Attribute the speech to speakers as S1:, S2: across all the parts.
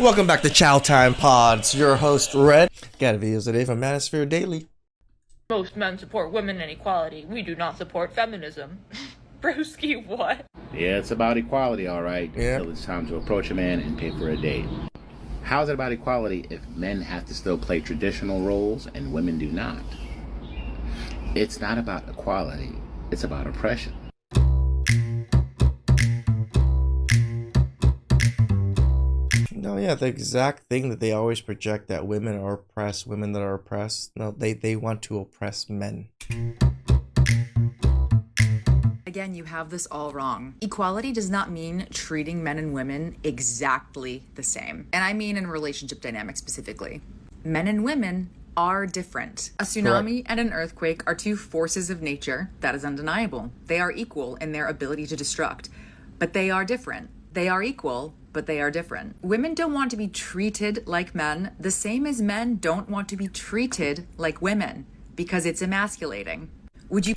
S1: Welcome back to Chow Time Pods. Your host, Red. Got a video today from ManosphereDaily.
S2: Most men support women and equality. We do not support feminism. Broski, what?
S3: Yeah, it's about equality, all right.
S1: Yeah.
S3: Until it's time to approach a man and pay for a date. How is it about equality if men have to still play traditional roles and women do not? It's not about equality. It's about oppression.
S1: No, yeah, the exact thing that they always project, that women are oppressed, women that are oppressed. No, they want to oppress men.
S4: Again, you have this all wrong. Equality does not mean treating men and women exactly the same. And I mean in relationship dynamics specifically. Men and women are different. A tsunami and an earthquake are two forces of nature. That is undeniable. They are equal in their ability to destruct, but they are different. They are equal, but they are different. Women don't want to be treated like men, the same as men don't want to be treated like women, because it's emasculating. Would you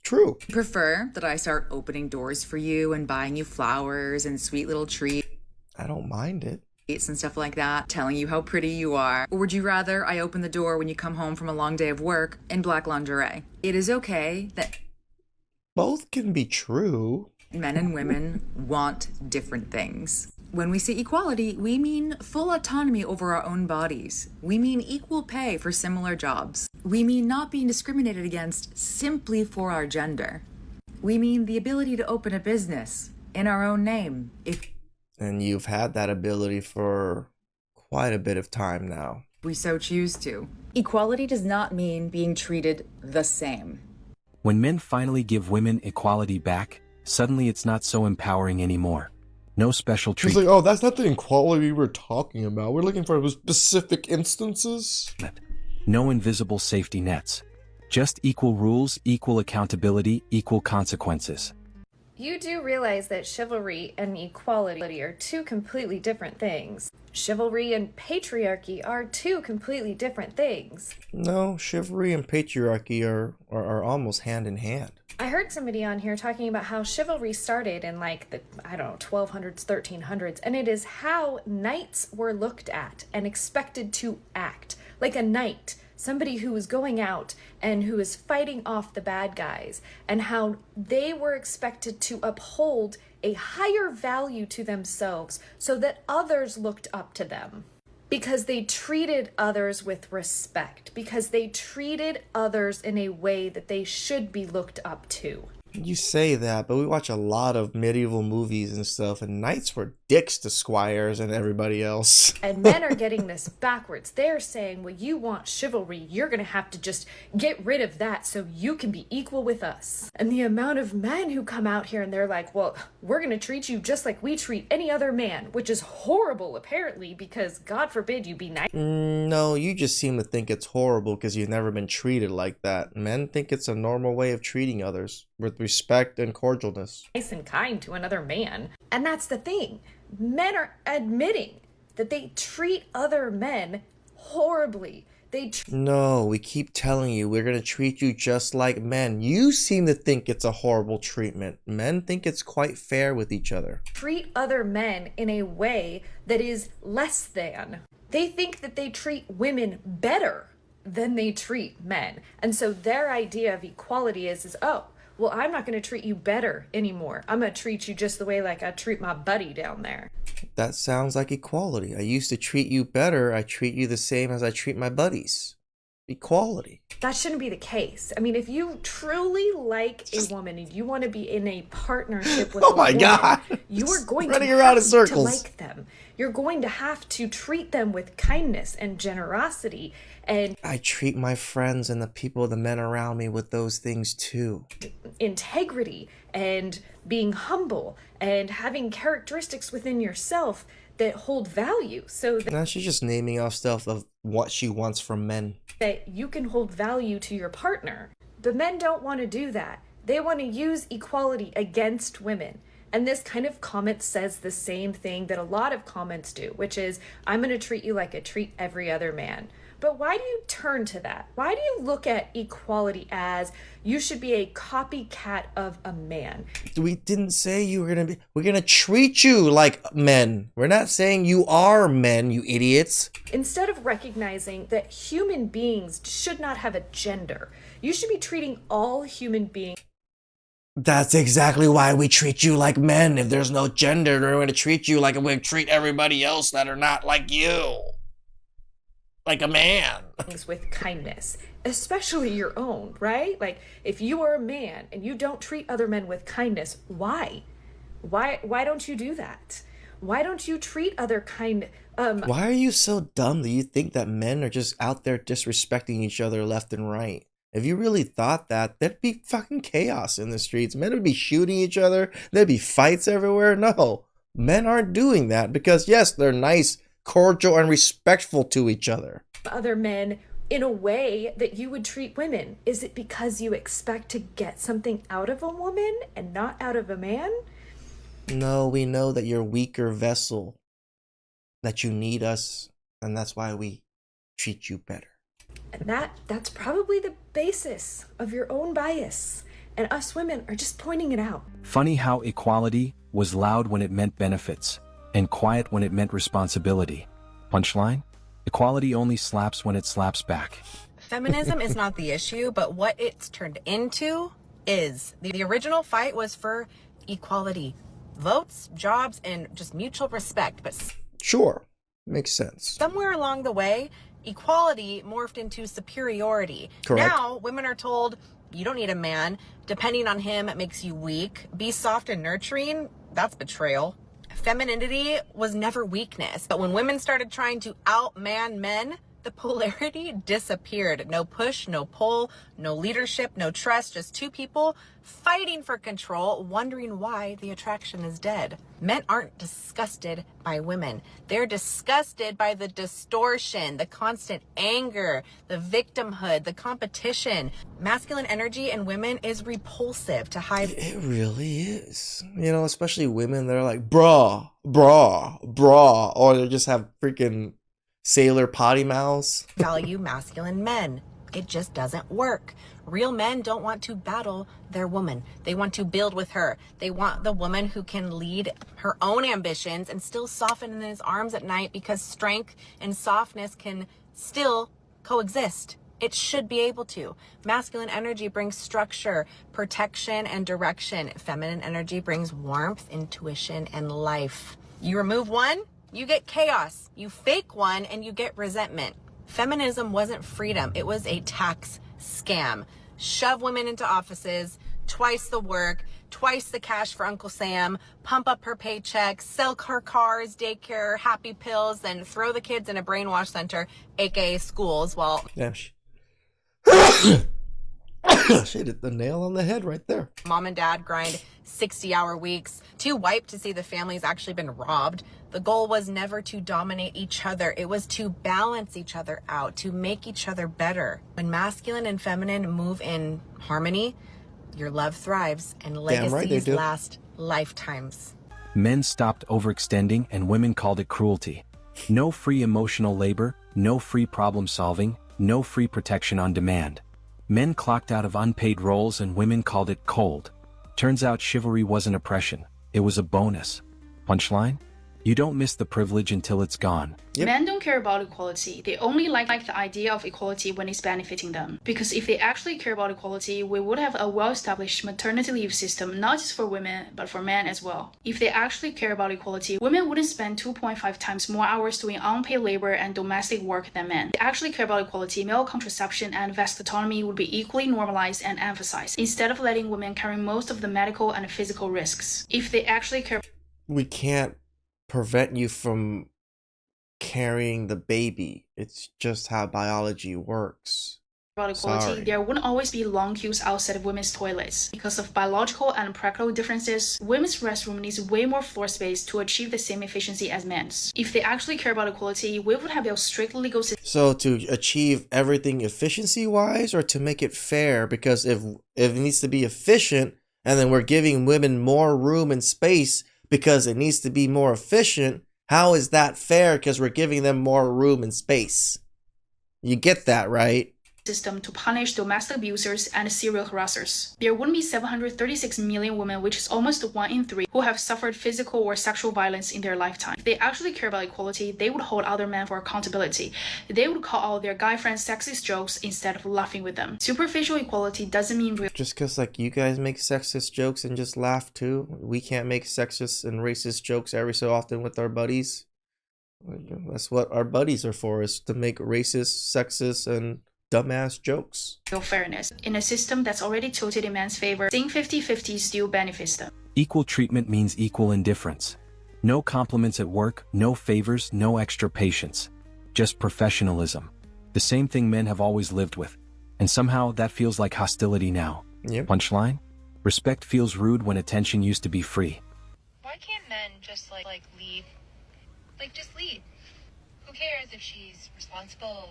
S1: True.
S4: prefer that I start opening doors for you and buying you flowers and sweet little treats
S1: I don't mind it.
S4: and stuff like that, telling you how pretty you are? Or would you rather I open the door when you come home from a long day of work in black lingerie? It is okay that
S1: Both can be true.
S4: men and women want different things. When we say equality, we mean full autonomy over our own bodies. We mean equal pay for similar jobs. We mean not being discriminated against simply for our gender. We mean the ability to open a business in our own name if
S1: And you've had that ability for quite a bit of time now.
S4: we so choose to. Equality does not mean being treated the same.
S5: When men finally give women equality back, suddenly it's not so empowering anymore. No special
S1: It's
S5: treatment.
S1: like, oh, that's not the equality we're talking about. We're looking for specific instances.
S5: No invisible safety nets. Just equal rules, equal accountability, equal consequences.
S6: You do realize that chivalry and equality are two completely different things. Chivalry and patriarchy are two completely different things.
S1: No, chivalry and patriarchy are almost hand in hand.
S6: I heard somebody on here talking about how chivalry started in like the, 1200s, 1300s, and it is how knights were looked at and expected to act. Like a knight, somebody who was going out and who was fighting off the bad guys, and how they were expected to uphold a higher value to themselves so that others looked up to them. Because they treated others with respect, because they treated others in a way that they should be looked up to.
S1: You say that, but we watch a lot of medieval movies and stuff, and knights were dicks to squires and everybody else.
S6: And men are getting this backwards. They're saying, well, you want chivalry, you're going to have to just get rid of that so you can be equal with us. And the amount of men who come out here and they're like, well, we're going to treat you just like we treat any other man, which is horrible, apparently, because God forbid you be nice.
S1: No, you just seem to think it's horrible because you've never been treated like that. Men think it's a normal way of treating others, with respect and cordialness.
S6: Nice and kind to another man. And that's the thing. Men are admitting that they treat other men horribly.
S1: No, we keep telling you we're going to treat you just like men. You seem to think it's a horrible treatment. Men think it's quite fair with each other.
S6: Treat other men in a way that is less than. They think that they treat women better than they treat men. And so their idea of equality is oh, well, I'm not going to treat you better anymore. I'm going to treat you just the way like I treat my buddy down there.
S1: That sounds like equality. I used to treat you better. I treat you the same as I treat my buddies. Equality.
S6: That shouldn't be the case. I mean, if you truly like a woman and you want to be in a partnership with a woman,
S1: God.
S6: you are going
S1: Running
S6: to
S1: around in
S6: have to
S1: circles.
S6: like them. You're going to have to treat them with kindness and generosity and
S1: I treat my friends and the people, the men around me with those things too.
S6: integrity and being humble and having characteristics within yourself that hold value so
S1: Now she's just naming off stuff of what she wants from men.
S6: that you can hold value to your partner. But men don't want to do that. They want to use equality against women. And this kind of comment says the same thing that a lot of comments do, which is, I'm going to treat you like I treat every other man. But why do you turn to that? Why do you look at equality as you should be a copycat of a man?
S1: We didn't say we're gonna treat you like men. We're not saying you are men, you idiots.
S6: Instead of recognizing that human beings should not have a gender, you should be treating all human beings.
S1: That's exactly why we treat you like men. If there's no gender, we're gonna treat you like we treat everybody else that are not like you. Like a man.
S6: With kindness, especially your own, right? Like, if you are a man and you don't treat other men with kindness, why? Why don't you do that? Why don't you treat other
S1: Why are you so dumb that you think that men are just out there disrespecting each other left and right? If you really thought that, there'd be fucking chaos in the streets. Men would be shooting each other. There'd be fights everywhere. No, men aren't doing that because, yes, they're nice, cordial, and respectful to each other.
S6: Other men in a way that you would treat women? Is it because you expect to get something out of a woman and not out of a man?
S1: No, we know that you're a weaker vessel, that you need us, and that's why we treat you better.
S6: And that's probably the basis of your own bias. And us women are just pointing it out.
S5: Funny how equality was loud when it meant benefits, and quiet when it meant responsibility. Punchline? Equality only slaps when it slaps back.
S7: Feminism is not the issue, but what it's turned into is. The original fight was for equality. Votes, jobs, and just mutual respect. But
S1: Sure, makes sense.
S7: somewhere along the way, equality morphed into superiority.
S1: Correct.
S7: Now, women are told, you don't need a man. Depending on him, it makes you weak. Be soft and nurturing, that's betrayal. Femininity was never weakness. But when women started trying to outman men, the polarity disappeared. No push, no pull, no leadership, no trust, just two people fighting for control, wondering why the attraction is dead. Men aren't disgusted by women. They're disgusted by the distortion, the constant anger, the victimhood, the competition. Masculine energy in women is repulsive to hide.
S1: It really is. You know, especially women, they're like, bra, bra, bra, or they just have freaking sailor potty mouths.
S7: Value masculine men. It just doesn't work. Real men don't want to battle their woman. They want to build with her. They want the woman who can lead her own ambitions and still soften in his arms at night, because strength and softness can still coexist. It should be able to. Masculine energy brings structure, protection, and direction. Feminine energy brings warmth, intuition, and life. You remove one, you get chaos. You fake one and you get resentment. Feminism wasn't freedom. It was a tax scam. Shove women into offices, twice the work, twice the cash for Uncle Sam, pump up her paycheck, sell her cars, daycare, happy pills, then throw the kids in a brainwash center, aka schools, while
S1: Damn, she hit the nail on the head right there.
S7: mom and dad grind 60-hour weeks, too wiped to see the family's actually been robbed. The goal was never to dominate each other. It was to balance each other out, to make each other better. When masculine and feminine move in harmony, your love thrives and legacies last lifetimes.
S5: Men stopped overextending and women called it cruelty. No free emotional labor, no free problem solving, no free protection on demand. Men clocked out of unpaid roles and women called it cold. Turns out chivalry wasn't oppression, it was a bonus. Punchline? You don't miss the privilege until it's gone.
S1: Yep.
S8: Men don't care about equality. They only like the idea of equality when it's benefiting them. Because if they actually care about equality, we would have a well-established maternity leave system, not just for women, but for men as well. If they actually care about equality, women wouldn't spend 2.5 times more hours doing unpaid labor and domestic work than men. If they actually care about equality, male contraception and vast autonomy would be equally normalized and emphasized, instead of letting women carry most of the medical and physical risks. If they actually care...
S1: We can't prevent you from carrying the baby. It's just how biology works.
S8: about equality,
S1: Sorry.
S8: there wouldn't always be long queues outside of women's toilets. Because of biological and practical differences, women's restroom needs way more floor space to achieve the same efficiency as men's. If they actually care about equality, we would have a strict legal system.
S1: So to achieve everything efficiency-wise, or to make it fair? Because if it needs to be efficient, and then we're giving women more room and space because it needs to be more efficient, how is that fair? Because we're giving them more room and space. You get that, right?
S8: System to punish domestic abusers and serial harassers. There wouldn't be 736 million women, which is almost 1 in 3, who have suffered physical or sexual violence in their lifetime. If they actually care about equality, they would hold other men for accountability. They would call out their guy friends' sexist jokes instead of laughing with them. Superficial equality doesn't mean real.
S1: Just because, like, you guys make sexist jokes and just laugh too, we can't make sexist and racist jokes every so often with our buddies. That's what our buddies are for, is to make racist, sexist, and dumbass jokes.
S8: Real fairness. In a system that's already tilted in men's favor, seeing 50-50 still benefits them.
S5: Equal treatment means equal indifference. No compliments at work, no favors, no extra patience. Just professionalism. The same thing men have always lived with. And somehow that feels like hostility now.
S1: Yep.
S5: Punchline? Respect feels rude when attention used to be free.
S9: Why can't men just like lead? Like just lead. Who cares if she's responsible,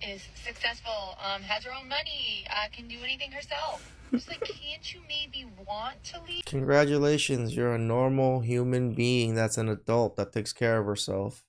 S9: is successful, has her own money, can do anything herself? Just like, can't you maybe want to lead?
S1: Congratulations, you're a normal human being that's an adult that takes care of herself.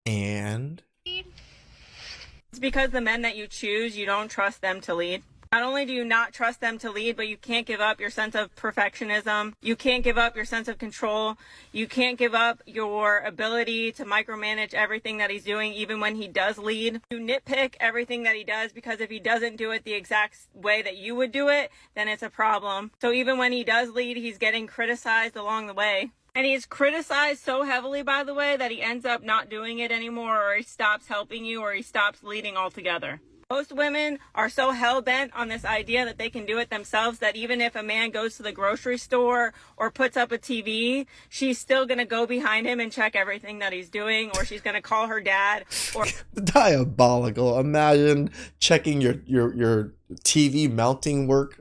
S1: And
S10: it's because the men that you choose, you don't trust them to lead. Not only do you not trust them to lead, but you can't give up your sense of perfectionism. You can't give up your sense of control. You can't give up your ability to micromanage everything that he's doing, even when he does lead. You nitpick everything that he does, because if he doesn't do it the exact way that you would do it, then it's a problem. So even when he does lead, he's getting criticized along the way. And he's criticized so heavily, by the way, that he ends up not doing it anymore, or he stops helping you, or he stops leading altogether. Most women are so hell-bent on this idea that they can do it themselves that even if a man goes to the grocery store or puts up a TV, she's still going to go behind him and check everything that he's doing, or she's going to call her dad. Or
S1: diabolical. Imagine checking your TV mounting work.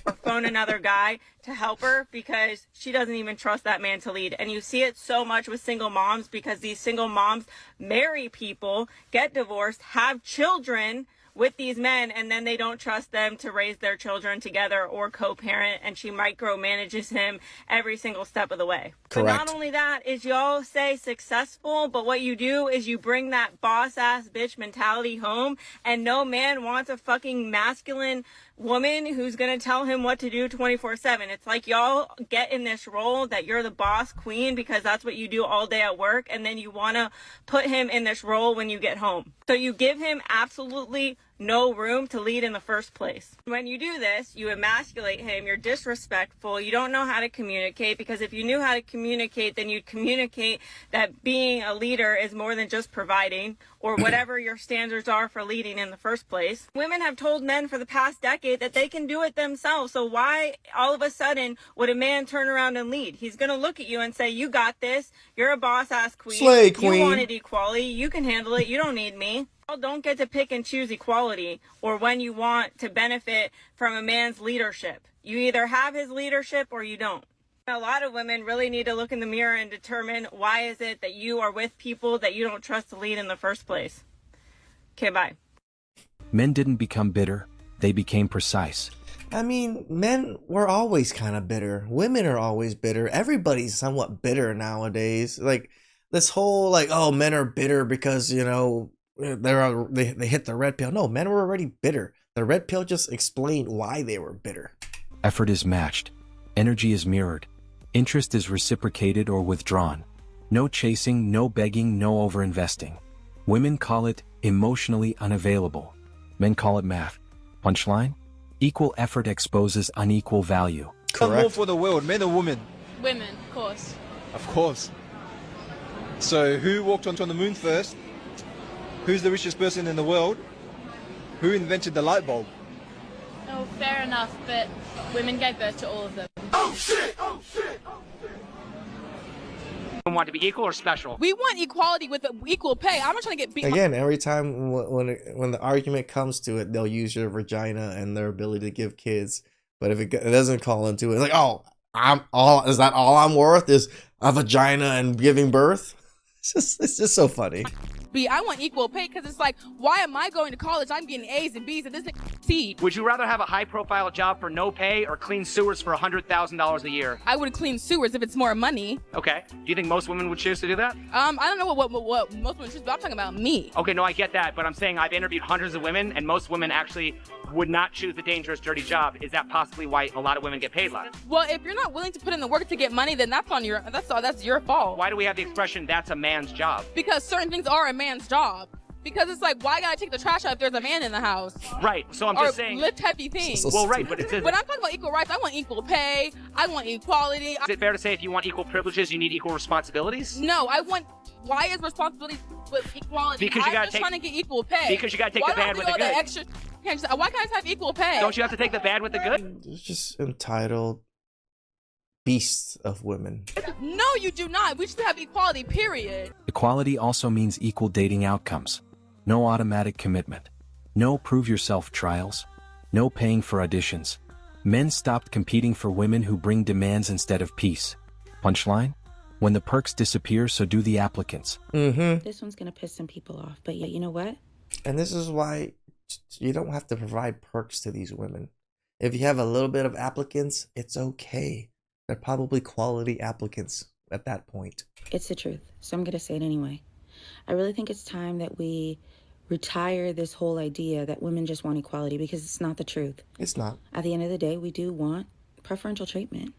S10: or phone another guy to help her because she doesn't even trust that man to lead. And you see it so much with single moms, because these single moms marry people, get divorced, have children with these men, and then they don't trust them to raise their children together or co-parent, and she micromanages him every single step of the way.
S1: Correct.
S10: But not only that, is y'all say successful, but what you do is you bring that boss-ass bitch mentality home, and no man wants a fucking masculine woman who's gonna tell him what to do 24/7. It's like y'all get in this role that you're the boss queen because that's what you do all day at work, and then you want to put him in this role when you get home. So you give him absolutely no room to lead in the first place. When you do this, you emasculate him, you're disrespectful, you don't know how to communicate, because if you knew how to communicate, then you'd communicate that being a leader is more than just providing, or whatever your standards are for leading in the first place. Women have told men for the past decade that they can do it themselves, so why all of a sudden would a man turn around and lead? He's gonna look at you and say, you got this, you're a boss-ass queen,
S1: Slay queen.
S10: You wanted equality, you can handle it, you don't need me. Y'all don't get to pick and choose equality or when you want to benefit from a man's leadership. You either have his leadership or you don't. A lot of women really need to look in the mirror and determine, why is it that you are with people that you don't trust to lead in the first place? Okay, bye.
S5: Men didn't become bitter, they became precise.
S1: I mean, men were always kind of bitter. Women are always bitter. Everybody's somewhat bitter nowadays. Like, this whole, like, oh, men are bitter because, you know, they hit the red pill. No, men were already bitter. The red pill just explained why they were bitter.
S5: Effort is matched. Energy is mirrored. Interest is reciprocated or withdrawn. No chasing, no begging, no overinvesting. Women call it emotionally unavailable. Men call it math. Punchline? Equal effort exposes unequal value.
S1: Correct.
S11: More for the world, men or women?
S12: Women, of course.
S11: Of course. So who walked onto the moon first? Who's the richest person in the world? Who invented the light bulb?
S12: Oh, fair enough, but women gave birth to all of them.
S13: Oh shit! Oh shit!
S14: We want to be equal or special?
S15: We want equality with equal pay. I'm not trying to get beat.
S1: Again, every time when the argument comes to it, they'll use your vagina and their ability to give kids. But if it doesn't call into it, it's like, oh, is that all I'm worth? Is a vagina and giving birth? It's just so funny.
S15: B. I want equal pay because it's like, why am I going to college? I'm getting A's and B's and this C.
S13: Would you rather have a high-profile job for no pay or clean sewers for $100,000 a year?
S15: I would clean sewers if it's more money.
S13: Okay. Do you think most women would choose to do that?
S15: I don't know what most women choose, but I'm talking about me.
S13: Okay, no, I get that, but I'm saying I've interviewed hundreds of women, and most women actually would not choose the dangerous, dirty job. Is that possibly why a lot of women get paid less?
S15: Well, if you're not willing to put in the work to get money, then that's your fault.
S13: Why do we have the expression, that's a man's job?
S15: Because certain things are a man's job. Because it's like, why gotta take the trash out if there's a man in the house?
S13: Right, so I'm just saying.
S15: Or lift heavy things.
S13: Well, right, but it's...
S15: When I'm talking about equal rights, I want equal pay, I want equality.
S13: Is it fair to say if you want equal privileges, you need equal responsibilities?
S15: No, why is responsibility with equality?
S13: Because you gotta
S15: I'm just trying to get equal pay.
S13: Because you gotta take the bad with the good.
S15: Why can't I just have equal pay?
S13: Don't you have to take the bad with the good?
S1: It's just entitled beasts of women.
S15: No, you do not. We should have equality, period.
S5: Equality also means equal dating outcomes. No automatic commitment. No prove yourself trials. No paying for auditions. Men stopped competing for women who bring demands instead of peace. Punchline? When the perks disappear, so do the applicants.
S14: This one's gonna piss some people off, but yeah, you know what?
S1: And this is why you don't have to provide perks to these women. If you have a little bit of applicants, it's okay. They're probably quality applicants at that point.
S14: It's the truth, so I'm gonna say it anyway. I really think it's time that we retire this whole idea that women just want equality, because it's not the truth.
S1: It's not.
S14: At the end of the day, we do want preferential treatment.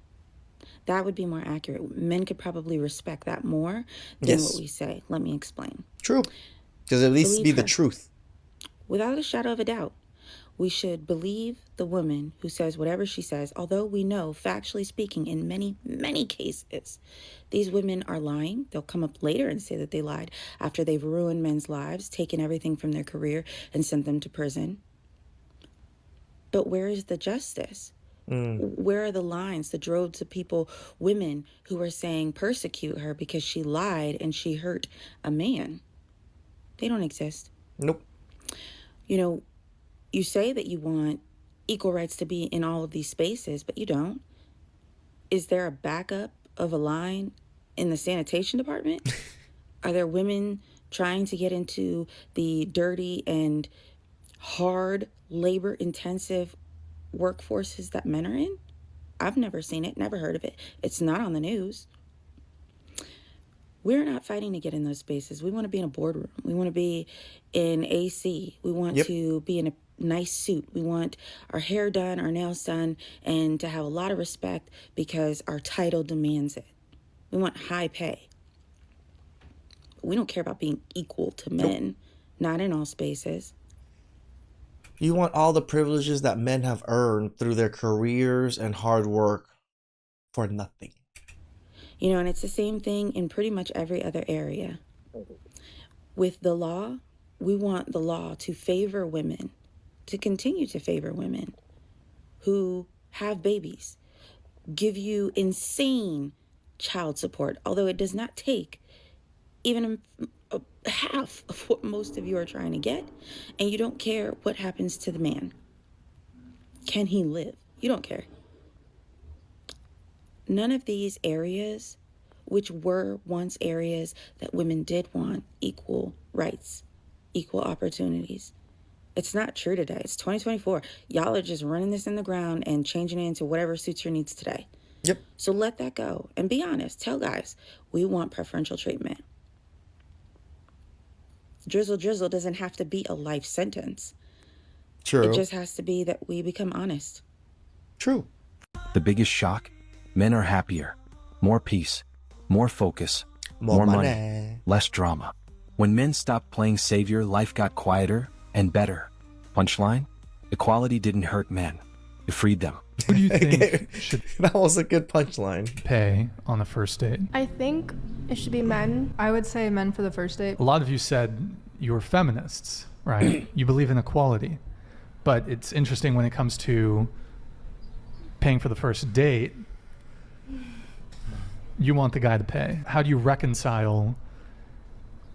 S14: That would be more accurate. Men could probably respect that more than what we say. Let me explain.
S1: True. Because at least be the truth.
S14: Without a shadow of a doubt, we should believe the woman who says whatever she says, although we know, factually speaking, in many, many cases, these women are lying. They'll come up later and say that they lied after they've ruined men's lives, taken everything from their career, and sent them to prison. But where is the justice? Where are the lines, the droves of people, women who are saying persecute her because she lied and she hurt a man? They don't exist.
S1: Nope.
S14: You know, you say that you want equal rights to be in all of these spaces, but you don't. Is there a backup of a line in the sanitation department? Are there women trying to get into the dirty and hard, labor-intensive workforces that men are in? I've never seen it, never heard of it. It's not on the news. We're not fighting to get in those spaces. We want to be in a boardroom. We want to be in AC. We want to be in a nice suit. We want our hair done, our nails done, and to have a lot of respect because our title demands it. We want high pay. We don't care about being equal to men, not in all spaces.
S1: You want all the privileges that men have earned through their careers and hard work for nothing.
S14: You know, and it's the same thing in pretty much every other area. With the law, we want the law to favor women, to continue to favor women who have babies, give you insane child support, although it does not take even half of what most of you are trying to get, and you don't care what happens to the man. Can he live? You don't care. None of these areas, which were once areas that women did want equal rights, equal opportunities. It's not true today. It's 2024. Y'all are just running this in the ground and changing it into whatever suits your needs today.
S1: Yep.
S14: So let that go and be honest. Tell guys, we want preferential treatment. Drizzle doesn't have to be a life sentence.
S1: True.
S14: It just has to be that we become honest.
S1: True.
S5: The biggest shock? Men are happier. More peace. More focus. More money. Less drama. When men stopped playing savior, life got quieter and better. Punchline? Equality didn't hurt men. It freed them.
S16: Who do you think should
S1: That was a good punchline.
S16: pay on the first date?
S17: I think it should be men. I would say men for the first date.
S16: A lot of you said you're feminists, right? You believe in equality. But it's interesting when it comes to paying for the first date, you want the guy to pay. How do you reconcile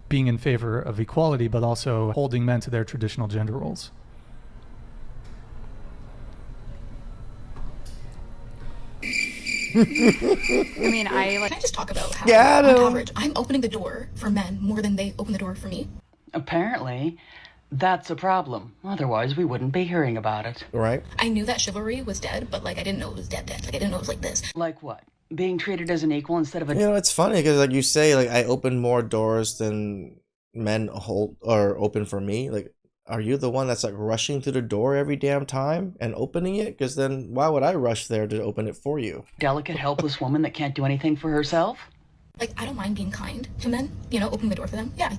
S16: being in favor of equality but also holding men to their traditional gender roles?
S18: I mean, Can I just talk about how,
S1: Got
S18: on
S1: him.
S18: average, I'm opening the door for men more than they open the door for me?
S19: Apparently, that's a problem. Otherwise, we wouldn't be hearing about it.
S1: Right?
S20: I knew that chivalry was dead, but like I didn't know it was dead. Like I didn't know it was like this.
S19: Like what? Being treated as an equal instead of a...
S1: You know, it's funny because like you say, like I open more doors than men hold or open for me. Like, are you the one that's like rushing to the door every damn time and opening it? Because then why would I rush there to open it for you?
S19: Delicate, helpless woman that can't do anything for herself?
S20: Like, I don't mind being kind to men, you know, opening the door for them, yeah.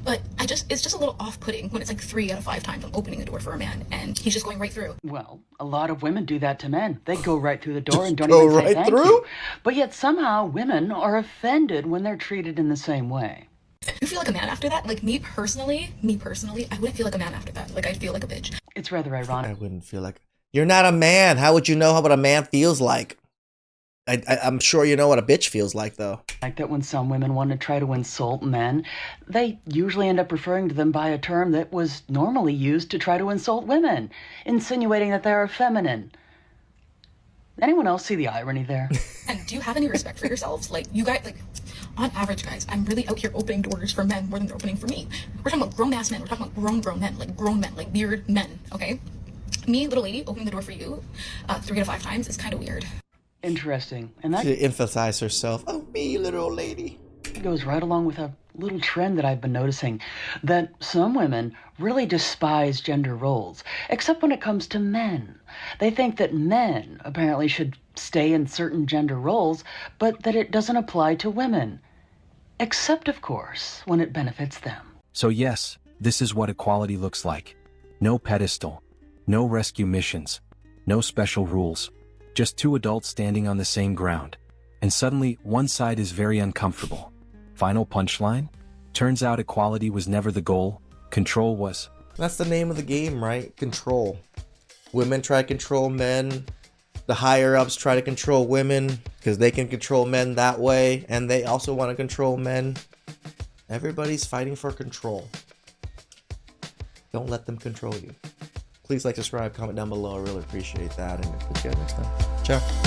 S20: But it's just a little off-putting when it's like 3 out of 5 times I'm opening the door for a man and he's just going right through.
S19: Well, a lot of women do that to men. They go right through the door and don't
S1: go
S19: even say
S1: right
S19: thank
S1: through?
S19: you. But yet somehow women are offended when they're treated in the same way.
S20: You feel like a man after that? Like me personally, I wouldn't feel like a man after that. Like I'd feel like a bitch.
S19: It's rather ironic.
S1: I wouldn't feel like... You're not a man. How would you know what a man feels like? I'm sure you know what a bitch feels like, though.
S19: Like that when some women want to try to insult men, they usually end up referring to them by a term that was normally used to try to insult women, insinuating that they are feminine. Anyone else see the irony there?
S20: And do you have any respect for yourselves? Like, you guys, like, on average, guys, I'm really out here opening doors for men more than they're opening for me. We're talking about grown-ass men. We're talking about grown men, like weird men, okay? Me, little lady, opening the door for you 3 to 5 times is kind of weird.
S19: Interesting. And that
S1: To emphasize herself. Oh, me, little lady.
S19: goes right along with a little trend that I've been noticing, that some women really despise gender roles, except when it comes to men. They think that men apparently should stay in certain gender roles, but that it doesn't apply to women. Except, of course, when it benefits them.
S5: So yes, this is what equality looks like. No pedestal, no rescue missions, no special rules. Just 2 adults standing on the same ground. And suddenly, one side is very uncomfortable. Final punchline? Turns out equality was never the goal. Control was.
S1: That's the name of the game, right? Control. Women try to control men. The higher-ups try to control women because they can control men that way. And they also want to control men. Everybody's fighting for control. Don't let them control you. Please like, subscribe, comment down below. I really appreciate that. And we'll see you guys next time. Ciao.